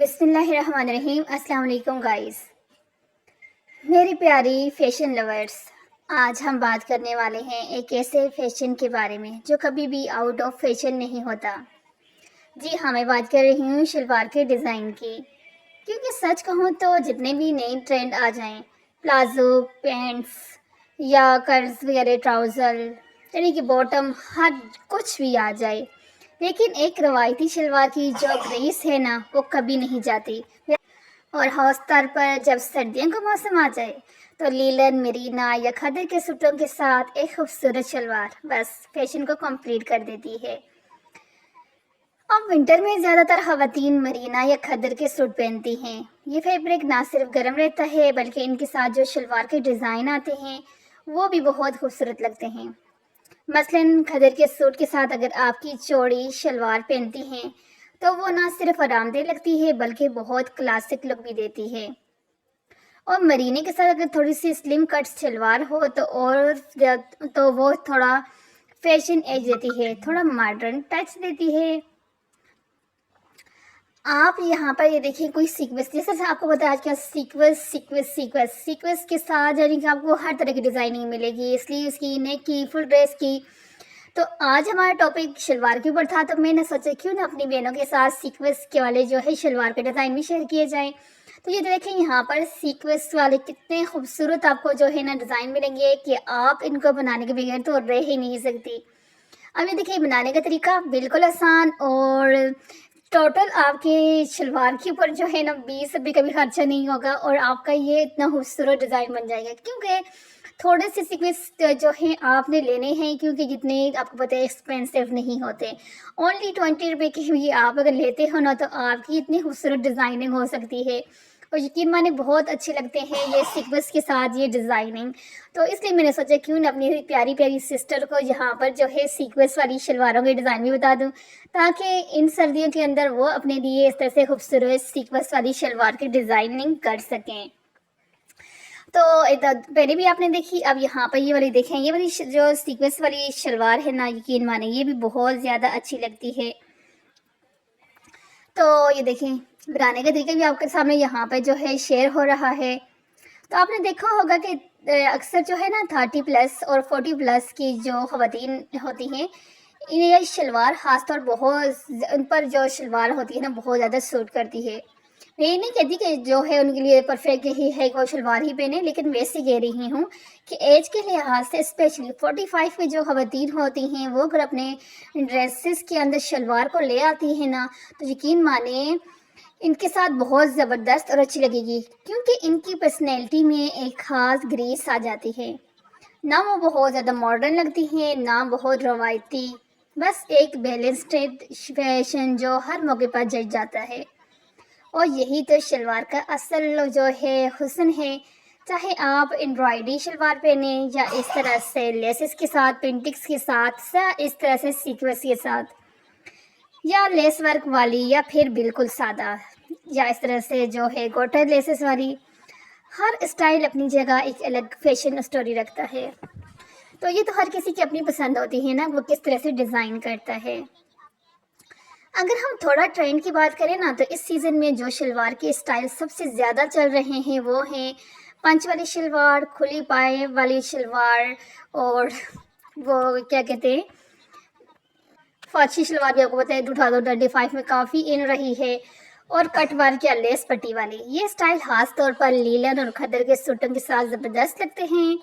بسم اللہ الرحمن الرحیم۔ السلام علیکم گائز، میری پیاری فیشن لورز، آج ہم بات کرنے والے ہیں ایک ایسے فیشن کے بارے میں جو کبھی بھی آؤٹ آف فیشن نہیں ہوتا۔ جی ہاں، میں بات کر رہی ہوں شلوار کے ڈیزائن کی، کیونکہ سچ کہوں تو جتنے بھی نئے ٹرینڈ آ جائیں، پلازو پینٹس یا کرز وغیرہ ٹراؤزر، یعنی کہ باٹم، ہر کچھ بھی آ جائے، لیکن ایک روایتی شلوار کی جو گریس ہے نا، وہ کبھی نہیں جاتی۔ اور خاص طور پر جب سردیوں کا موسم آ جائے تو لیلن، مرینا یا کھدر کے سوٹوں کے ساتھ ایک خوبصورت شلوار بس فیشن کو کمپلیٹ کر دیتی ہے۔ اب ونٹر میں زیادہ تر خواتین مرینا یا کھدر کے سوٹ پہنتی ہیں۔ یہ فیبرک نہ صرف گرم رہتا ہے بلکہ ان کے ساتھ جو شلوار کے ڈیزائن آتے ہیں وہ بھی بہت خوبصورت لگتے ہیں۔ مثلاً کھدر کے سوٹ کے ساتھ اگر آپ کی چوڑی شلوار پہنتی ہیں تو وہ نہ صرف آرام دہ لگتی ہے بلکہ بہت کلاسک لک بھی دیتی ہے۔ اور مرینے کے ساتھ اگر تھوڑی سی سلم کٹ شلوار ہو تو وہ تھوڑا فیشن ایج دیتی ہے، تھوڑا ماڈرن ٹچ دیتی ہے۔ آپ یہاں پر یہ دیکھیں کوئی سیکوینس، جیسے آپ کو پتا ہے آج کل سیکوینس کے ساتھ یعنی کہ آپ کو ہر طرح کی ڈیزائننگ ملے گی، سلیوز کی، نیک کی، فل ڈریس کی۔ تو آج ہمارا ٹاپک شلوار کے اوپر تھا، تو میں نے سوچا کیوں نہ اپنی بہنوں کے ساتھ سیکوینس کے والے جو ہے شلوار کے ڈیزائن بھی شیئر کیے جائیں۔ تو یہ دیکھیں یہاں پر سیکوینس والے کتنے خوبصورت آپ کو جو ہے نا ڈیزائن ملیں گے کہ آپ ان کو بنانے کے بغیر تو رہ ہی نہیں سکتی۔ اب یہ دیکھیں بنانے کا طریقہ بالکل آسان، اور ٹوٹل آپ کے شلوار کے اوپر جو ہے نا 20 روپے کا بھی خرچہ نہیں ہوگا، اور آپ کا یہ اتنا خوبصورت ڈیزائن بن جائے گا، کیونکہ تھوڑے سے سیکوینس جو ہیں آپ نے لینے ہیں، کیونکہ جتنے آپ کو پتہ ہے ایکسپینسو نہیں ہوتے۔ اونلی 20 روپے کے بھی آپ اگر لیتے ہو نا تو آپ کی اتنی خوبصورت ڈیزائننگ ہو سکتی ہے، اور یقین مانے بہت اچھے لگتے ہیں یہ سیکوینس کے ساتھ یہ ڈیزائننگ۔ تو اس لیے میں نے سوچا کیوں نہ اپنی پیاری پیاری سسٹر کو یہاں پر جو ہے سیکوینس والی شلواروں کے ڈیزائن بھی بتا دوں، تاکہ ان سردیوں کے اندر وہ اپنے لیے اس طرح سے خوبصورت سیکوینس والی شلوار کی ڈیزائننگ کر سکیں۔ تو پہلے بھی آپ نے دیکھی، اب یہاں پر یہ والی دیکھیں، یہ والی جو سیکوینس والی شلوار ہے نا، یقین مانے یہ بھی بہت زیادہ اچھی لگتی ہے۔ تو یہ دیکھیں بنانے کا طریقہ بھی آپ کے سامنے یہاں پہ جو ہے شیئر ہو رہا ہے۔ تو آپ نے دیکھا ہوگا کہ اکثر جو ہے نا 30+ اور 40+ کی جو خواتین ہوتی ہیں، انہیں یہ شلوار خاص طور ان پر جو شلوار ہوتی ہے نا بہت زیادہ سوٹ کرتی ہے۔ میں یہ نہیں کہتی کہ جو ہے ان کے لیے پرفیکٹ ہی ہے کہ وہ شلوار ہی پہنے، لیکن ویسے کہہ رہی ہوں کہ ایج کے لحاظ سے اسپیشلی 45 کی جو خواتین ہوتی ہیں وہ اگر اپنے ڈریسز کے اندر شلوار کو لے آتی ہیں نا تو یقین مانیں ان کے ساتھ بہت زبردست اور اچھی لگے گی، کیونکہ ان کی پرسنالٹی میں ایک خاص گریس آ جاتی ہے۔ نہ وہ بہت زیادہ ماڈرن لگتی ہیں نہ بہت روایتی، بس ایک بیلنسڈ فیشن جو ہر موقع پر جج جاتا ہے۔ اور یہی تو شلوار کا اصل جو ہے حسن ہے، چاہے آپ امبرائڈری شلوار پہنیں یا اس طرح سے لیسز کے ساتھ، پینٹکس کے ساتھ، اس طرح سے سیکوینس کے ساتھ، یا لیس ورک والی، یا پھر بالکل سادہ، یا اس طرح سے جو ہے گوٹر لیسز والی۔ ہر اسٹائل اپنی جگہ ایک الگ فیشن سٹوری رکھتا ہے، تو یہ تو ہر کسی کی اپنی پسند ہوتی ہے نا، وہ کس طرح سے ڈیزائن کرتا ہے۔ اگر ہم تھوڑا ٹرینڈ کی بات کریں نا تو اس سیزن میں جو شلوار کے اسٹائل سب سے زیادہ چل رہے ہیں وہ ہیں پنچ والی شلوار، کھلی پائے والی شلوار، اور وہ کیا کہتے ہیں فارسی شلوار بھی آپ کو پتہ ہے 2025 میں کافی ان رہی ہے، اور کٹ ورک یا لیس پٹی والی۔ یہ اسٹائل خاص طور پر لیلن اور کھدر کے سوٹوں کے ساتھ زبردست لگتے ہیں۔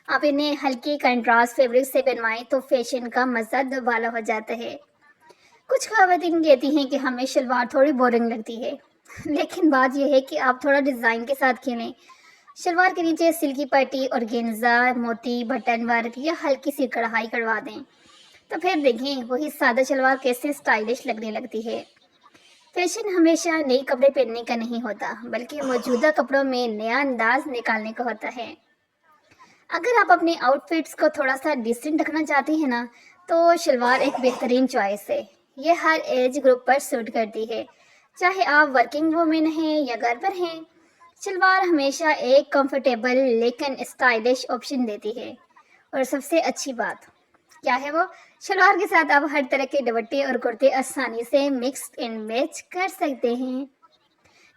آپ انہیں ہلکی کنٹراسٹ فیبرک سے بنوائیں تو فیشن کا مزہ دوبالا ہو جاتا ہے۔ کچھ خواتین کہتی ہیں کہ ہمیں شلوار تھوڑی بورنگ لگتی ہے، لیکن بات یہ ہے کہ آپ تھوڑا ڈیزائن کے ساتھ کھیلیں۔ شلوار کے نیچے سلکی پٹی اور گینزا، موتی، بٹن ورک یا ہلکی سی کڑھائی کروا دیں تو پھر دیکھیں وہی سادہ شلوار کیسے سٹائلش لگنے لگتی ہے۔ فیشن ہمیشہ نئے کپڑے پہننے کا نہیں ہوتا بلکہ موجودہ کپڑوں میں نیا انداز نکالنے کا ہوتا ہے۔ اگر آپ اپنے آؤٹ فٹس کو تھوڑا سا ڈیسنٹ رکھنا چاہتی ہیں نا تو شلوار ایک بہترین چوائس ہے۔ یہ ہر ایج گروپ پر سوٹ کرتی ہے، چاہے آپ ورکنگ وومن ہیں یا گھر پر ہیں۔ شلوار ہمیشہ ایک کمفرٹیبل لیکن اسٹائلش آپشن دیتی ہے، اور سب سے اچھی بات کیا ہے وہ، شلوار کے ساتھ آپ ہر طرح کے دوپٹے اور کرتے آسانی سے مکس اینڈ میچ کر سکتے ہیں۔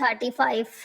35